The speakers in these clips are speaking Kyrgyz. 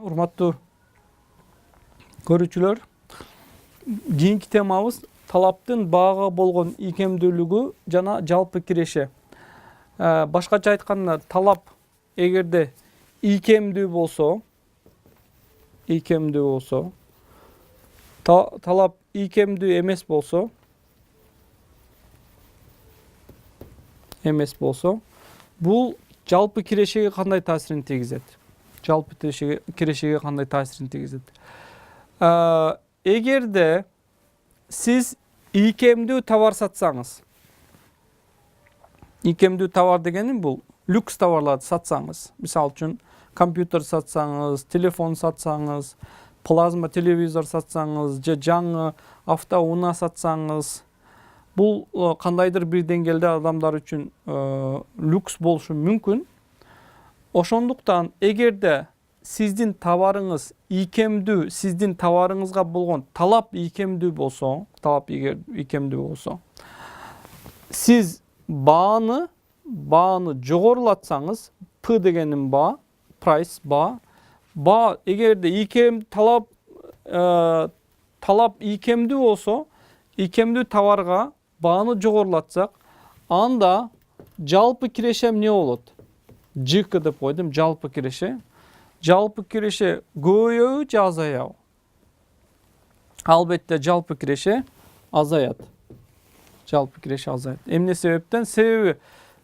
урматтуу көрүүчүлөр, кийинки темабыз талаптын баага болгон ийкемдүүлүгү жана жалпы киреше. Башкача айтканда, талап эгерде ийкемдүү болсо, талап ийкемдүү эмес болсо, бул жалпы кирешеге кандай таасирин тийгизет? Жалпы кирешеге кандай таасирин тийгизет? Эгерде сиз ийкемдүү товар сатсаңыз, ийкемдүү товар дегеним бул люкс товарларды сатсаңыз, мисалы үчүн компьютер сатсаңыз, телефон сатсаңыз, плазма телевизор сатсаңыз, же жаңы автоунаа сатсаңыз, бул кандайдыр бир деңгээлде адамдар үчүн люкс болушу мүмкүн. Ошондуктан эгерде сиздин товарыңыз ийкемдүү, сиздин товарыңызга болгон талап ийкемдүү болсо, сиз бааны жогорулатсаңыз, P дегеним баа, price баа, эгерде талап ийкемдүү болсо, ийкемдүү товарга бааны жогорулатсак, анда жалпы киреше эмне болот? ЖК деп койдум, жалпы киреше. Жалпы киреше көбөйөбү же азаябы? Албетте жалпы киреше азаят. Эмне себептен? Себеби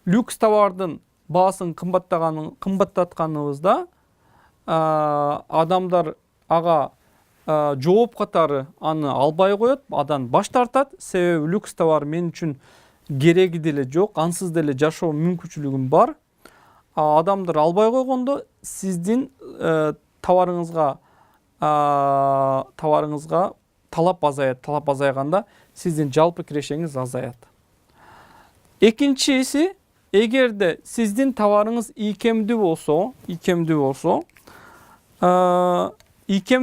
люкс товардын баасын кымбаттатканыбызда адамдар ага жооп катары аны албай коет, адан баш тартат. Себеби люкс товар мен үчүн кереги деле жок, ансыз деле жашоо мүмкүнчүлүгүм бар. Адамдар албай койгондо сиздин товарыңызга талап азаят. Талап азайганда сиздин жалпы кирешеңиз азаят. Экинчиси, эгерде сиздин товарыңыз ийкемдүү болсо, ийкемдүү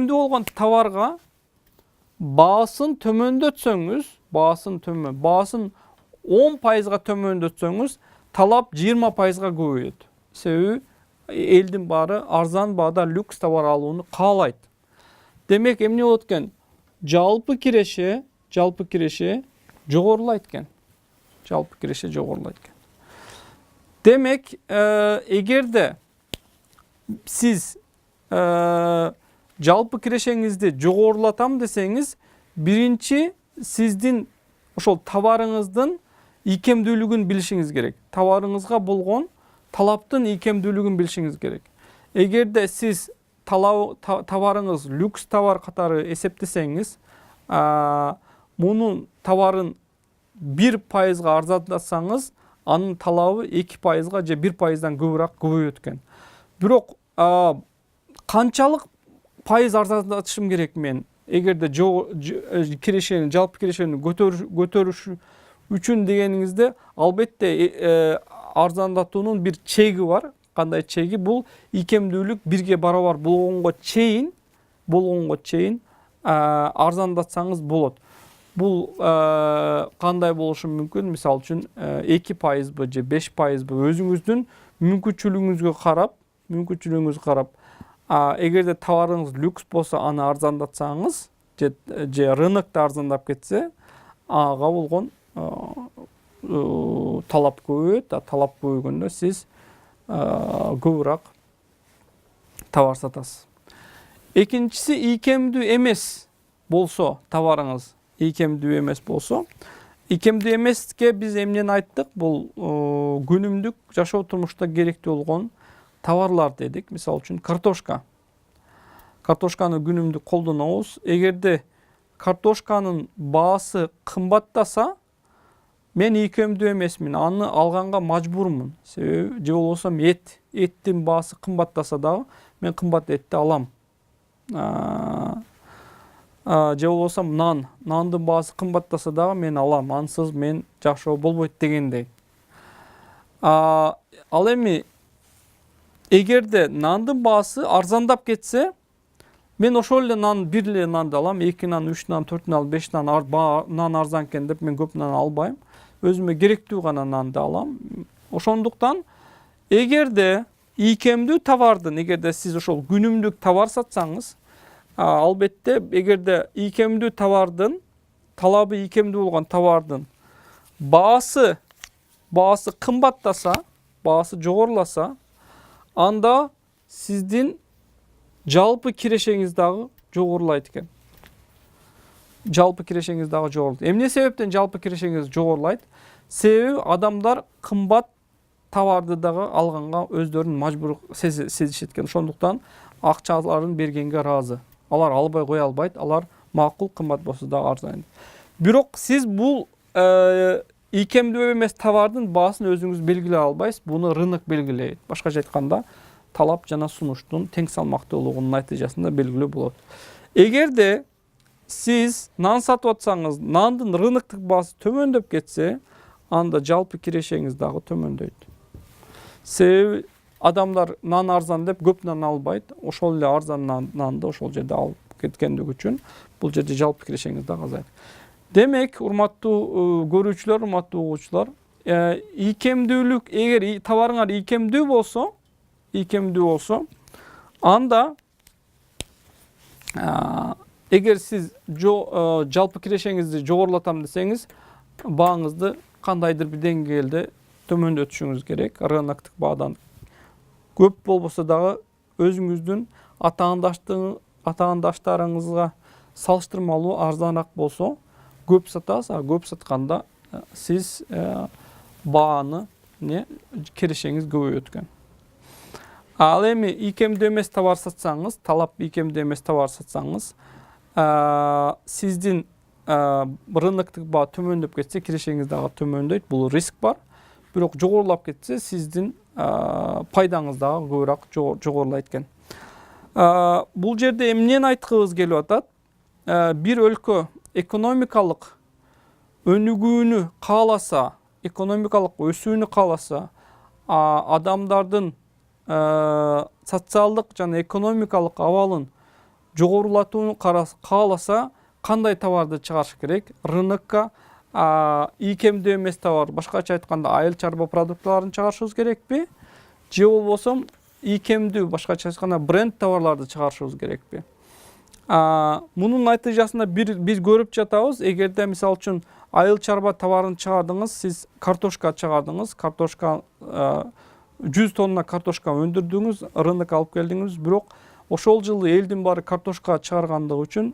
болгон товарга баасын төмөндөтсөңүз, баасын 10%-га төмөндөтсөңүз, талап 20%-га көбөйөт. Себеби элдин баары арзан баада люкс товар алууну каалайт. Демек эмне болот экен? Жалпы киреше жогорулайт экен. Демек, эгерде сиз жалпы кирешеңизди жогорулатам десеңиз, биринчи сиздин ошол товарыңыздын ийкемдүүлүгүн билишиңиз керек. Товарыңызга болгон талаптын ийкемдүүлүгүн билишиңиз керек. Эгерде сиз товарыңыз люкс товар катары эсептесеңиз, мунун товарын 1%-га арзандатсаңыз, анын талабы 2%-га же 1%-дан көбүрөөк көбөйөт экен. Бирок канчалык пайыз арзандатышым керек мен? Эгерде жалпы кирешени көтөрүш үчүн дегениңизде, албетте арзандатуунун бир чеги бар. Кандай чеги? Бул ийкемдүүлүк 1-ге барабар болгонго чейин арзандатсаңыз болот. Бул кандай болушу мүмкүн? Мисалы үчүн 2%бы же 5%бы өзүңүздүн мүмкүнчүлүгүңүзгө карап, эгерде товарыңыз люкс болсо, аны арзандатсаңыз, же рынокто арзандап кетсе, ага болгон талап көбөйөт. Талап көбөйгөндө сиз көбүрөөк товар сатасыз. Экинчиси, ийкемдүү эмес болсо, товарыңыз ийкемдүү эмеске биз эмнени айттык? Бул күнүмдүк жашоо турмушта керектүү болгон товарлар дедик. Мисалы үчүн картошканы күнүмдүк колдонобуз. Эгерде картошканын баасы кымбаттаса, мен ийкемдүү эмесмин, аны алганга мажбурмун. Себеби же болбосо эттин баасы кымбаттаса дагы мен кымбат этти алам. Же болбосо нандын баасы кымбаттаса дагы мен алам, ансыз мен жашоо болбойт дегендей. Ал эми эгерде нандын баасы арзандап кетсе, мен ошол эле бир эле нанды алам, 2 нан, 3 нан, 4 нан, 5 нан, нан арзан экен деп мен көп нан албайм. Өзүмө керектүү гана нанды алам. Ошондуктан эгерде ийкемдүү товардын эгерде сиз ошол күнүмдүк товар сатсаңыз, албетте эгерде ийкемдүү товардын талабы ийкемдүү болгон товардын баасы кымбаттаса, баасы жогоруласа, анда сиздин жалпы кирешеңиз дагы жогорулайт экен. Жалпы кирешеңиз дагы жогорулайт. Эмне себептен жалпы кирешеңиз жогорулайт? Себеби адамдар кымбат товарды дагы алганга өздөрүн мажбур сезишет экен. Ошондуктан акчаларын бергенге ыраазы. Алар албай кое албайт. Алар макул, кымбат болсо дагы арзан. Бирок сиз бул ийкемдүү эмес товардын баасын өзүңүз белгилей албайсыз. Буну рынок белгилейт. Башкача айтканда, талап жана сунуштун тең салмактуулугунун натыйжасында белгилүү болот. Эгерде сиз нан сатып атсаңыз, нандын рыноктук баасы төмөндөп кетсе, анда жалпы кирешеңиз дагы төмөндөйт. Себеби адамдар нан арзан деп көп нан албайт. Ошол эле арзан нанды ошол жерде алып кеткендиги үчүн бул жерде жалпы кирешеңиз дагы азайт. Демек, урматтуу көрүүчүлөр, урматтуу угуучулар, ийкемдүүлүк, эгер товарыңар ийкемдүү болсо, анда эгер сиз жалпы кирешеңизди жогорулатам десеңиз, бааңызды кандайдыр бир деңгээлде төмөндөтүшүңүз керек. Рыноктук баадан көп болбосо дагы өзүңүздүн атаандаштарыңызга салыштырмалуу арзаныраак болсо, көп сатасыз, а көп сатканда сиз бааны кирешеңиз көбөйөт экен. Ал эми ийкемдүү эмес товар сатсаңыз, талап ийкемдүү эмес товар сатсаңыз, сиздин рыноктук баа төмөндөп кетсе, кирешеңиз дагы төмөндөйт. Бул риск бар. Бирок жогорулап кетсе, сиздин пайдаңыз дагы көбүрөөк жогорулайт экен. Бул жерде эмнени айткыбыз келип атат? Бир өлкө экономикалык өнүгүүнү кааласа, экономикалык өсүүнү кааласа, адамдардын социалдык жана экономикалык абалын жогорулатууну кааласа, кандай товарды чыгарыш керек? Рынокко ийкемдүү эмес товар, башкача айтканда айыл чарба продуктыларын чыгарышыбыз керекпи? Же болбосо ийкемдүү, башкача айтканда бренд товарларды чыгарышыбыз керекпи? Мунун натыйжасында биз көрүп жатабыз. Эгерде мисалы үчүн айыл чарба товарын чыгардыңыз, сиз картошка чыгардыңыз, 100 тонна картошка өндүрдүңүз, рынокко алып келдиңиз, бирок ошол жылы элдин баары картошка чыгаргандыгы үчүн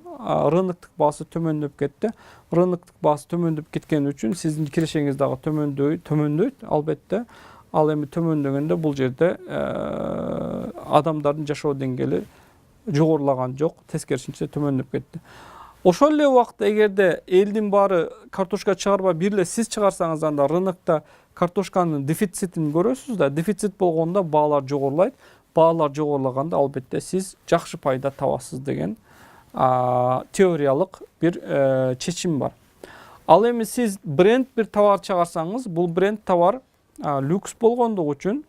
рыноктук баасы төмөндөп кетти. Рыноктук баасы төмөндөп кеткени үчүн сиздин кирешеңиз дагы төмөндөйт, албетте. Ал эми төмөндөгөндө бул жерде адамдардын жашоо деңгээли жогорулаган жок, тескерисинче төмөндөп кетти. Ошол эле убакта эгерде элдин баары картошка чыгарбай бир эле сиз чыгарсаңыз, анда рынокто картошканын дефицитин көрөсүз да. Дефицит болгондо баалар жогорулайт. Баалар жогорулаганда албетте сиз жакшы пайда табасыз деген теориялык бир чечим бар. Ал эми сиз бренд бир товар чыгарсаңыз, бул бренд товар люкс болгондугу үчүн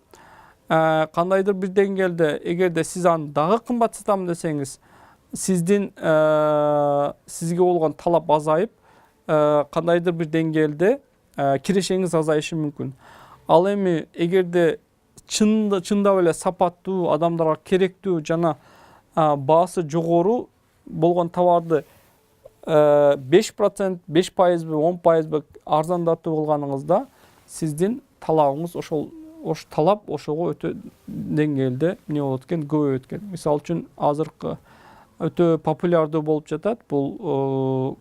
кандайдыр бир деңгээлде, эгерде сиз аны дагы кымбат сатам десеңиз, сизге болгон талап азайып, кандайдыр бир деңгээлде кирешеңиз азайышы мүмкүн. Ал эми эгерде чындап эле сапаттуу, адамдарга керектүү жана баасы жогору болгон товарды 5%, 5%, 10% арзандатуу кылганыңызда, сиздин талабыңыз талап ошого өтө деңгээлде эмне болот экен, көбөйөт экен. Мисалы үчүн азыркы өтө популярдуу болуп жатат. Бул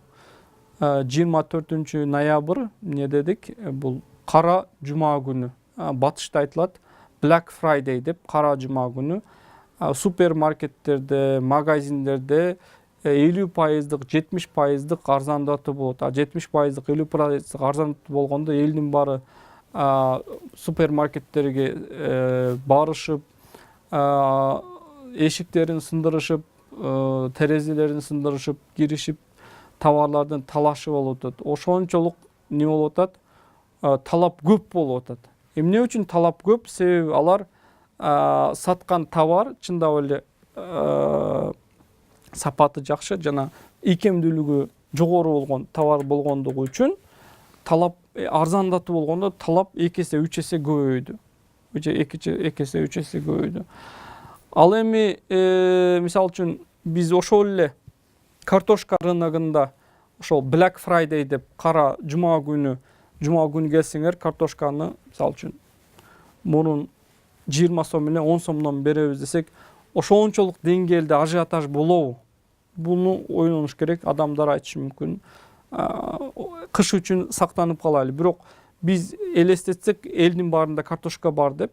24 ноябрь эмне дедик? Бул кара жума күнү. Батышта айтылат Black Friday деп, кара жума күнү супермаркеттерде, магазиндерде 50%, 70% арзандатуу болот. 70%, 50% арзандатуу болгондо элдин баары супермаркеттерге барышып, эшиктерин сындырышып, терезелерин сындырышып, киришип, товарлардын талашы болуп атат. Ошончолук не болуп атат? Талап көп болуп атат. Эмне үчүн талап көп? Себеби алар саткан товар чындап эле сапаты жакшы жана ийкемдүүлүгү жогору болгон товар болгондугу үчүн талап арзандатуу болгондо талап 2 эсе 3 эсе көбөйдү. эки эсе, үч эсе көбөйдү. Ал эми мисалы үчүн биз ошол эле картошка рыногунда ошол Black Friday деп кара жума күнү келсеңер, картошканы мисалы үчүн мурун 20 сом менен 10 сомдон беребиз десек, ошончолук деңгээлде ажиотаж болобу? Буну ойлонуш керек. Адамдар айтышы мүмкүн, кыш үчүн сактанып калайлы. Бирок биз элестетсек, элдин баарында картошка бар деп,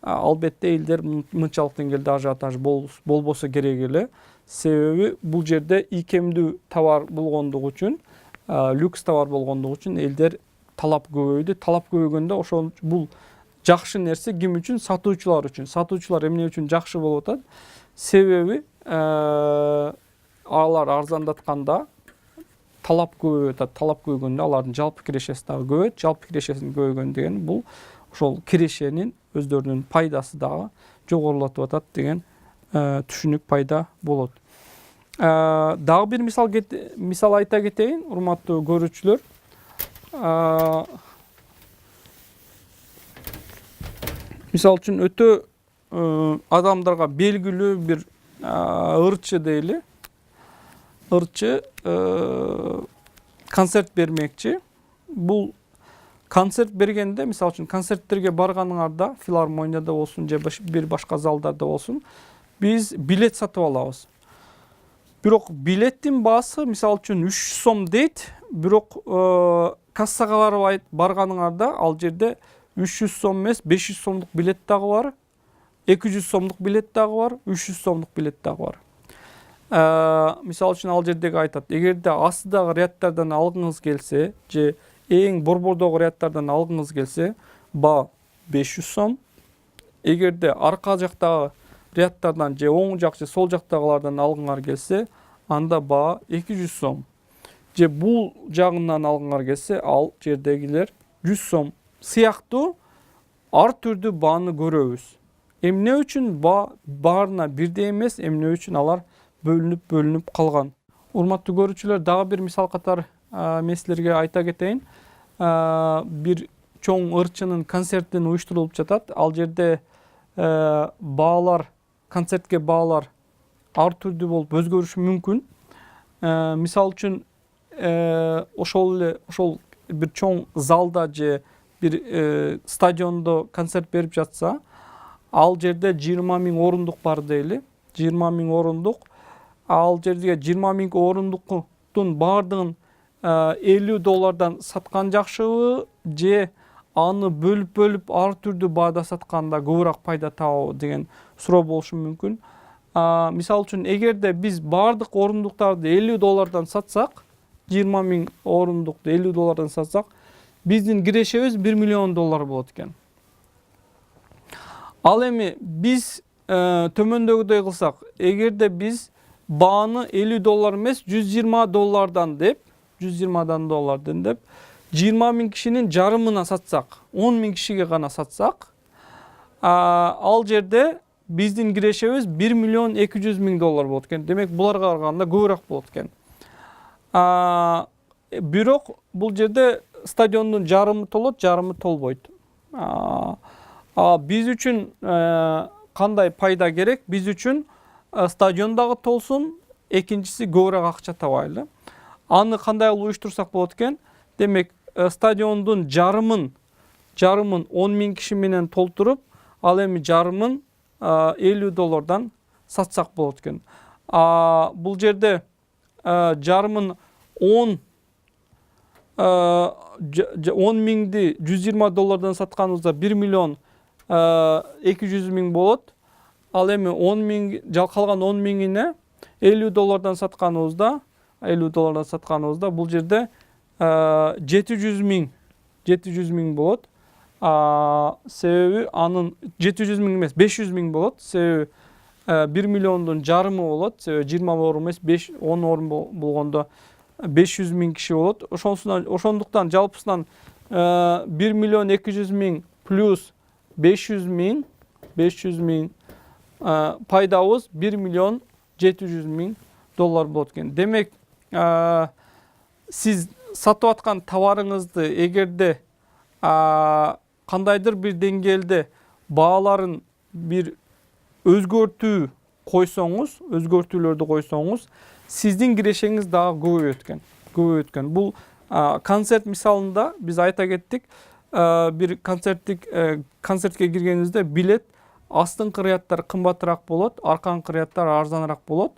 албетте элдер мынчалык деңгээлде ажиотаж болбосо керек эле. Себеби бул жерде ийкемдүү товар болгондугу үчүн, люкс товар болгондугу үчүн элдер талап көбөйдү. Талап көбөйгөндө ошол бул жакшы нерсе ким үчүн? Сатуучулар үчүн. Сатуучулар эмне үчүн жакшы болуп атат? Себеби алар арзандатканда талап көбөйүп атат. Талап көбөйгөндө алардын жалпы кирешеси дагы көбөйөт. Жалпы кирешесин көбөйгөн деген бул ошол кирешенин өздөрүнүн пайдасы дагы жогорулатып атат деген түшүнүк пайда болот. Дагы бир мисал айта кетейин, урматтуу көрүүчүлөр. Мисал үчүн өтө адамдарга белгилүү бир ырчы дейли. Ырчы концерт бермекчи. Бул концерт бергенде, мисалы үчүн концерттерге барганыңарда, филармонияда болсун же бир башка залдарда болсун, биз билет сатып алабыз. Бирок билеттин баасы мисалы үчүн 300 сом дейт. Бирок кассага барганыңарда ал жерде 300 сом эмес, 500 сомдук билет дагы бар, 200 сомдук билет дагы бар, 300 сомдук билет дагы бар. Мисалы үчүн ал жердеги айтат, эгерде астыдагы ряддардан алгыңыз келсе, же эң борбордогу ряддардан алгыңыз келсе, баа 500 сом. Эгерде арка жактагы ряддардан же оң жак же сол жактагылардан алгыңар келсе, анда баа 200 сом. Же бул жагынан алгыңар келсе, ал жердегилер 100 сом сыяктуу ар түрдүү бааны көрөбүз. Эмне үчүн баа баарына бирдей эмес, эмне үчүн алар бөлүнүп калган. Урматтуу көрүүчүлөр, дагы бир мисал катары мен силерге айта кетейин. Бир чоң ырчынын концертин уюштурулуп жатат. Ал жерде баалар, концертке баалар ар түрдүү болуп өзгөрүшү мүмкүн. Мисалы үчүн ошол бир чоң залда же бир стадиондо концерт берип жатса, ал жерде 20 000 орундук бар дейли. 20 000 орундук. Ал жерде 20 000 орундуктун баардыгын $50 саткан жакшыбы, же аны бөлүп ар түрдүү баада сатканда көбүрөөк пайда табабы деген суроо болушу мүмкүн. Мисалы үчүн, эгерде биз баардык орундуктарды $50 сатсак, 20 000 орундукту $50 сатсак, биздин кирешебиз $1 миллион болот экен. Ал эми биз төмөндөгүдөй кылсак, эгерде биз бааны $50 эмес, $120 деп, $120 деп, 20 000 кишинин жарымына сатсак, 10 000 кишиге гана сатсак, ал жерде биздин кирешебиз $1 200 000 болот экен. Демек, буларга караганда көбүрөөк болот экен. Бирок бул жерде стадиондун жарымы толот, жарымы толбойт. Биз үчүн кандай пайда керек? Биз үчүн стадион дагы толсун, экинчиси көбүрөөк акча табайлы. Аны кандай уюштурсак болот экен? Демек, стадиондун жарымын 10 000 киши менен толтуруп, ал эми жарымын $50 сатсак болот экен. Бул жерде жарымын 10 000ди $120 сатканыбызда $1 миллион 200 000 болот. Ал эми 10 000, калган 10 000-ине $50 сатканыбызда бул жерде 700 000 болот. Себеби анын 700 000 эмес, 500 000 болот. Себеби 1 миллиондун жарымы болот. Себеби 20 орун эмес, 10 орун болгондо 500 000 киши болот. Ошондуктан жалпысынан 1 миллион 200 000 плюс 500 000 пайдабыз $1 миллион 700 000 болот экен. Демек, сиз сатып аткан товарыңызды эгерде кандайдыр бир деңгээлде бааларын bir өзгөртүү койсоңуз, өзгөртүүлөрдү койсоңуз, сиздин кирешеңиз дагы көбөйөт экен. Бул концерт мисалында биз айта кеттик, bir концертке киргениңизде билет астыңкы ряддар кымбатыраак болот, аркаңкы ряддар арзаныраак болот.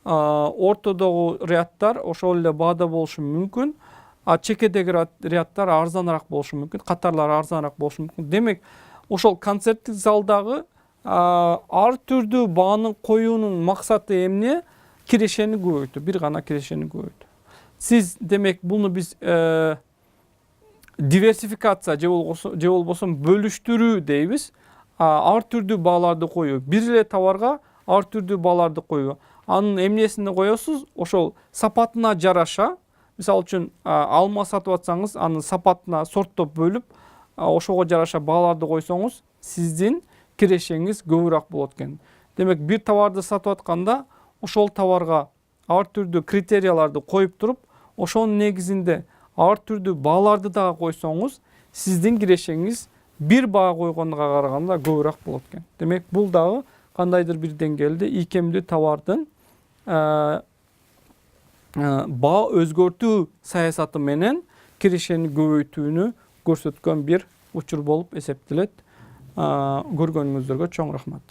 Ортодогу ряддар ошол эле баада болушу мүмкүн. Чекедеги ряддар арзаныраак болушу мүмкүн, катарлар арзаныраак болушу мүмкүн. Демек, ошол концерттик залдагы ар түрдүү бааны коюунун максаты эмне? Кирешени көбөйтүү, бир гана кирешени көбөйтүү. Сиз демек буну биз диверсификация же болбосо бөлүштүрүү дейбиз. Ар түрдүү бааларды коюу, бир эле товарга ар түрдүү бааларды коюу. Анын эмнесине коесуз? Ошол сапатына жараша, мисалы үчүн алма сатып атсаңыз, анын сапатына сорттоп бөлүп, ошого жараша бааларды койсоңуз, сиздин кирешеңиз көбүрөөк болот экен. Демек, бир товарды сатып атканда, ошол товарга ар түрдүү критерияларды коюп туруп, ошонун негизинде ар түрдүү бааларды дагы койсоңуз, сиздин кирешеңиз бир баа койгонго караганда көбүрөөк болот экен. Демек, бул дагы кандайдыр бир деңгээлде ийкемдүү товардын баа өзгөртүү саясаты менен кирешени көбөйтүүнү көрсөткөн бир учур болуп эсептелет. Көргөнүңүздөргө чоң рахмат.